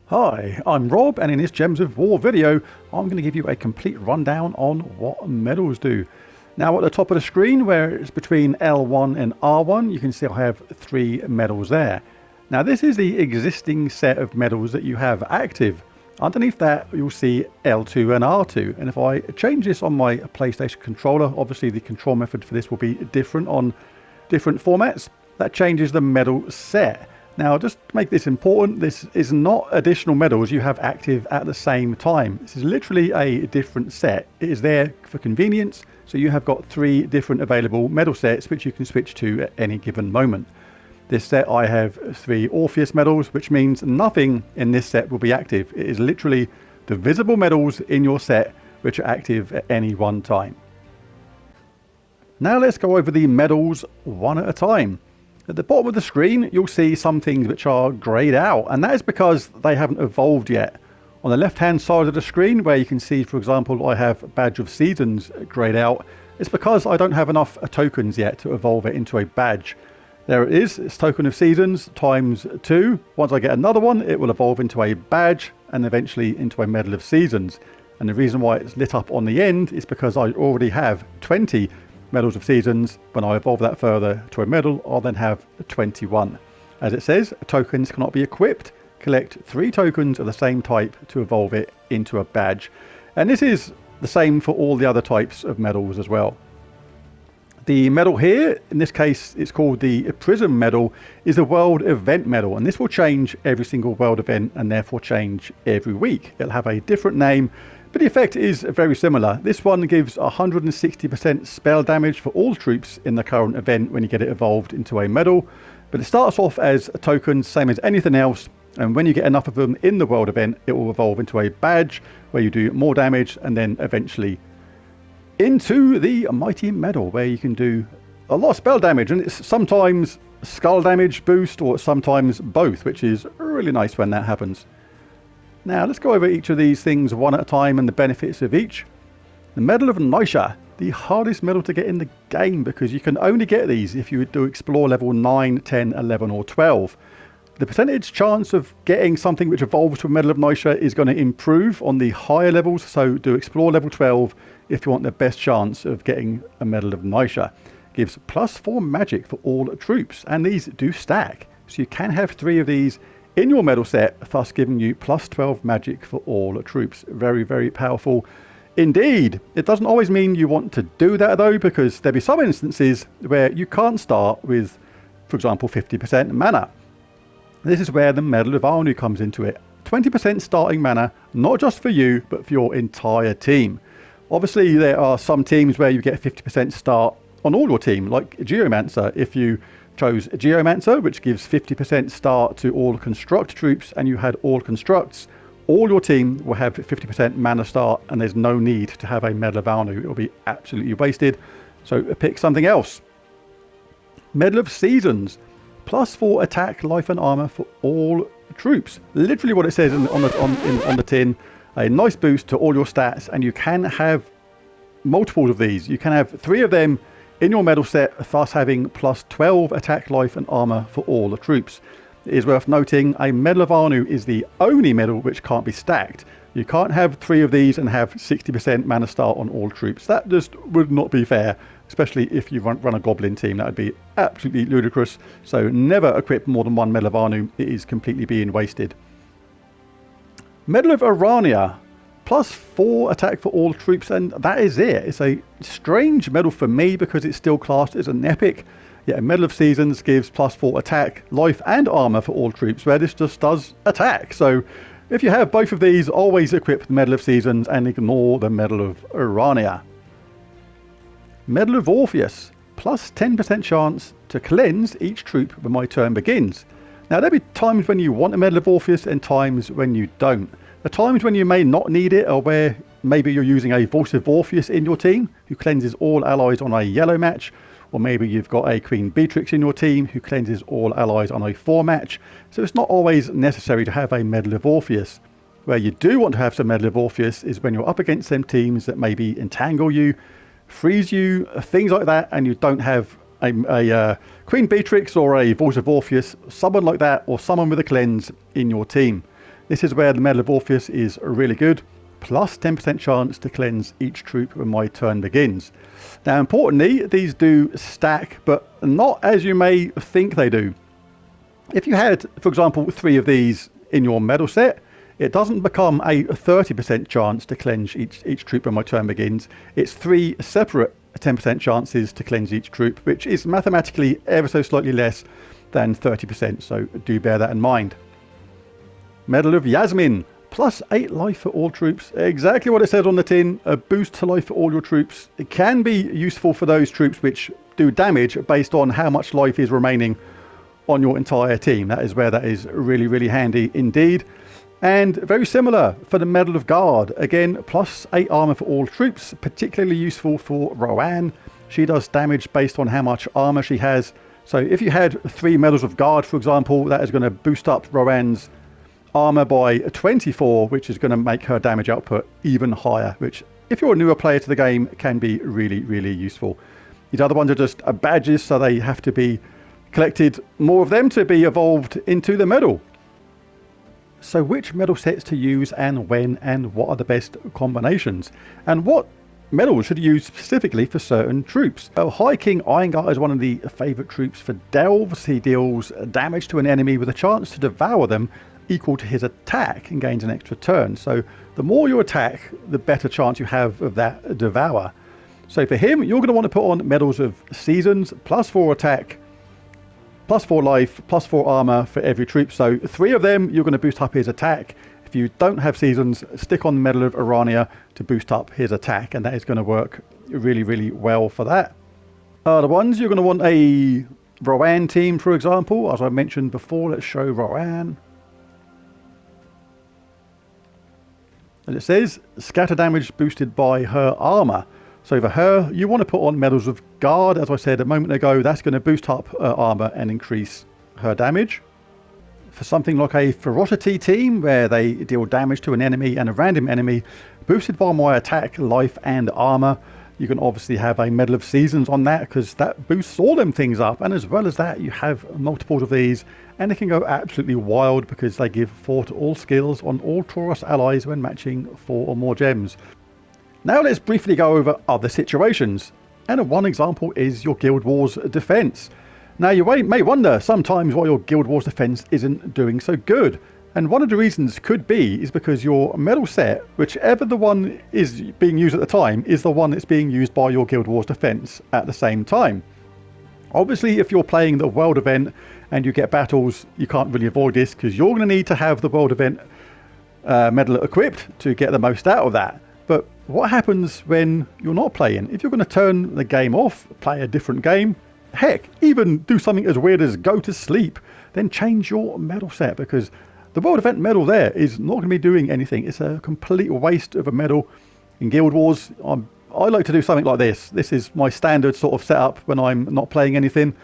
Hi, I'm Rob, and in this Gems of War video, I'm going to give you a complete rundown on what medals do. Now at the top of the screen, where it's between L1 and R1, you can see I have 3 medals there. Now this is the existing set of medals that you have active. Underneath that, you'll see L2 and R2, and if I change this on my PlayStation controller, obviously the control method for this will be different on different formats. That changes the medal set. Now, just to make this important, this is not additional medals you have active at the same time. This is literally a different set. It is there for convenience, so you have got 3 different available medal sets which you can switch to at any given moment. This set I have 3 Orpheus medals, which means nothing in this set will be active. It is literally the visible medals in your set which are active at any one time. Now let's go over the medals one at a time. At the bottom of the screen, you'll see some things which are greyed out, and that is because they haven't evolved yet. On the left-hand side of the screen, where you can see, for example, I have Badge of Seasons greyed out, it's because I don't have enough tokens yet to evolve it into a badge. There it is, it's Token of Seasons times 2. Once I get another one, it will evolve into a badge and eventually into a Medal of Seasons. And the reason why it's lit up on the end is because I already have 20 Medals of Seasons. When I evolve that further to a medal, I'll then have 21. As it says, tokens cannot be equipped. Collect 3 tokens of the same type to evolve it into a badge. And this is the same for all the other types of medals as well. The medal here, in this case it's called the Prism medal, is a world event medal, and this will change every single world event and therefore change every week. It'll have a different name, but the effect is very similar. This one gives 160% spell damage for all troops in the current event when you get it evolved into a medal. But it starts off as a token, same as anything else, and when you get enough of them in the world event, it will evolve into a badge where you do more damage, and then eventually into the Mighty Medal, where you can do a lot of spell damage, and it's sometimes skull damage boost or sometimes both, which is really nice when that happens. Now let's go over each of these things one at a time and the benefits of each. The Medal of Nisha, the hardest medal to get in the game, because you can only get these if you do explore level 9, 10, 11 or 12. The percentage chance of getting something which evolves to a Medal of Nisha is going to improve on the higher levels, so do explore level 12 if you want the best chance of getting a Medal of Nisha. Gives +4 magic for all troops, and these do stack, so you can have 3 of these in your medal set, thus giving you +12 magic for all troops. Very, very powerful indeed. It doesn't always mean you want to do that though, because there'll be some instances where you can't start with, for example, 50% mana. This is where the Medal of Anu comes into it. 20% starting mana, not just for you, but for your entire team. Obviously, there are some teams where you get 50% start on all your team, like Geomancer. If you chose Geomancer, which gives 50% start to all construct troops, and you had all constructs, all your team will have 50% mana start, and there's no need to have a Medal of Anu. It will be absolutely wasted, so pick something else. Medal of Seasons, +4 attack, life and armor for all troops. Literally what it says on the tin. A nice boost to all your stats, and you can have multiples of these. You can have 3 of them in your medal set, thus having +12 attack, life and armor for all the troops. It is worth noting a Medal of Anu is the only medal which can't be stacked. You can't have 3 of these and have 60% mana start on all troops. That just would not be fair, especially if you run a goblin team. That would be absolutely ludicrous. So never equip more than 1 Medal of Anu. It is completely being wasted. Medal of Arania, +4 attack for all troops, and that is it. It's a strange medal for me because it's still classed as an epic. Yet a Medal of Seasons gives +4 attack, life and armor for all troops, where this just does attack. So if you have both of these, always equip the Medal of Seasons and ignore the Medal of Arania. Medal of Orpheus, +10% chance to cleanse each troop when my turn begins. Now there'll be times when you want a Medal of Orpheus and times when you don't. The times when you may not need it are where maybe you're using a Voice of Orpheus in your team, who cleanses all allies on a yellow match, or maybe you've got a Queen Beatrix in your team who cleanses all allies on a 4 match. So it's not always necessary to have a Medal of Orpheus. Where you do want to have some Medal of Orpheus is when you're up against them teams that maybe entangle you, freeze you, things like that, and you don't have a Queen Beatrix or a Voice of Orpheus, someone like that, or someone with a cleanse in your team. This is where the Medal of Orpheus is really good, plus 10% chance to cleanse each troop when my turn begins. Now importantly, these do stack, but not as you may think they do. If you had, for example, 3 of these in your medal set, it doesn't become a 30% chance to cleanse each troop when my turn begins. It's 3 separate 10% chances to cleanse each troop, which is mathematically ever so slightly less than 30%, so do bear that in mind. Medal of Yasmin, plus 8 life for all troops. Exactly what it says on the tin, a boost to life for all your troops. It can be useful for those troops which do damage based on how much life is remaining on your entire team. That is where that is really, really handy indeed. And very similar for the Medal of Guard. Again, plus 8 armor for all troops, particularly useful for Roanne. She does damage based on how much armor she has. So if you had 3 Medals of Guard, for example, that is going to boost up Roanne's armor by 24, which is going to make her damage output even higher, which if you're a newer player to the game can be really, really useful. These other ones are just badges, so they have to be collected, more of them to be evolved into the medal. So which medal sets to use and when, and what are the best combinations, and what medals should you use specifically for certain troops? High King Ironguard is one of the favourite troops for delves. He deals damage to an enemy with a chance to devour them equal to his attack and gains an extra turn. So the more you attack, the better chance you have of that devour. So for him, you're going to want to put on medals of Seasons, plus 4 attack, plus 4 life, plus 4 armor for every troop. So 3 of them, you're going to boost up his attack. If you don't have Seasons, stick on the Medal of Urania to boost up his attack, and that is going to work really, really well for that. The ones you're going to want a Roanne team, for example, as I mentioned before. Let's show Roanne. And it says scatter damage boosted by her armor. So for her, you want to put on Medals of Guard. As I said a moment ago, that's going to boost up her armor and increase her damage. For something like a Ferocity team, where they deal damage to an enemy and a random enemy, boosted by my attack, life and armor, you can obviously have a Medal of Seasons on that, because that boosts all them things up. And as well as that, you have multiples of these, and they can go absolutely wild because they give 4 to all skills on all Taurus allies when matching 4 or more gems. Now let's briefly go over other situations, and one example is your Guild Wars defense. Now you may wonder sometimes why your Guild Wars defense isn't doing so good, and one of the reasons could be is because your medal set, whichever the one is being used at the time, is the one that's being used by your Guild Wars defense at the same time. Obviously, if you're playing the world event and you get battles, you can't really avoid this, because you're going to need to have the world event medal equipped to get the most out of that. But what happens when you're not playing? If you're going to turn the game off, play a different game, heck, even do something as weird as go to sleep, then change your medal set, because the world event medal there is not going to be doing anything. It's a complete waste of a medal. In Guild Wars, I like to do something like this. This is my standard sort of setup when I'm not playing anything.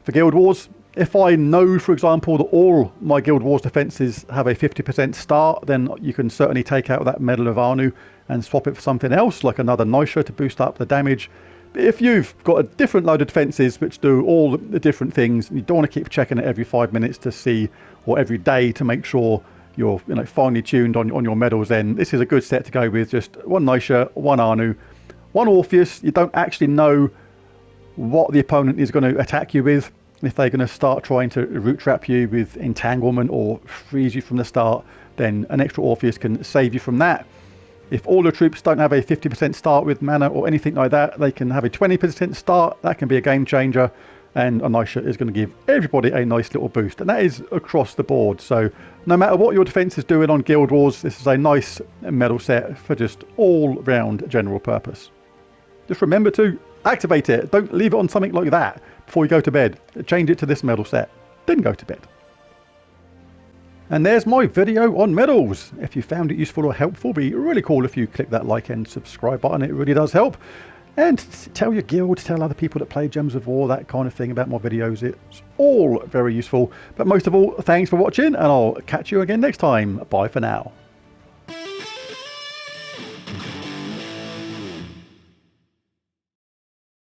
For Guild Wars, if I know, for example, that all my Guild Wars defenses have a 50% start, then you can certainly take out that Medal of Anu and swap it for something else, like another Nisha to boost up the damage. But if you've got a different load of defenses which do all the different things, you don't want to keep checking it every 5 minutes to see, or every day to make sure you're finely tuned on your medals, then this is a good set to go with. Just 1 Nisha, 1 Anu, 1 Orpheus. You don't actually know what the opponent is going to attack you with. If they're going to start trying to root trap you with entanglement or freeze you from the start, then an extra Orpheus can save you from that. If all the troops don't have a 50% start with mana or anything like that, they can have a 20% start. That can be a game changer, and a Nisha is going to give everybody a nice little boost, and that is across the board. So no matter what your defense is doing on Guild Wars, this is a nice medal set for just all round general purpose. Just remember to activate it. Don't leave it on something like that before you go to bed. Change it to this medal set, then go to bed. And there's my video on medals. If you found it useful or helpful, it'd be really cool if you click that like and subscribe button. It really does help. And tell your guild, tell other people that play Gems of War, that kind of thing about my videos. It's all very useful. But most of all, thanks for watching, and I'll catch you again next time. Bye for now.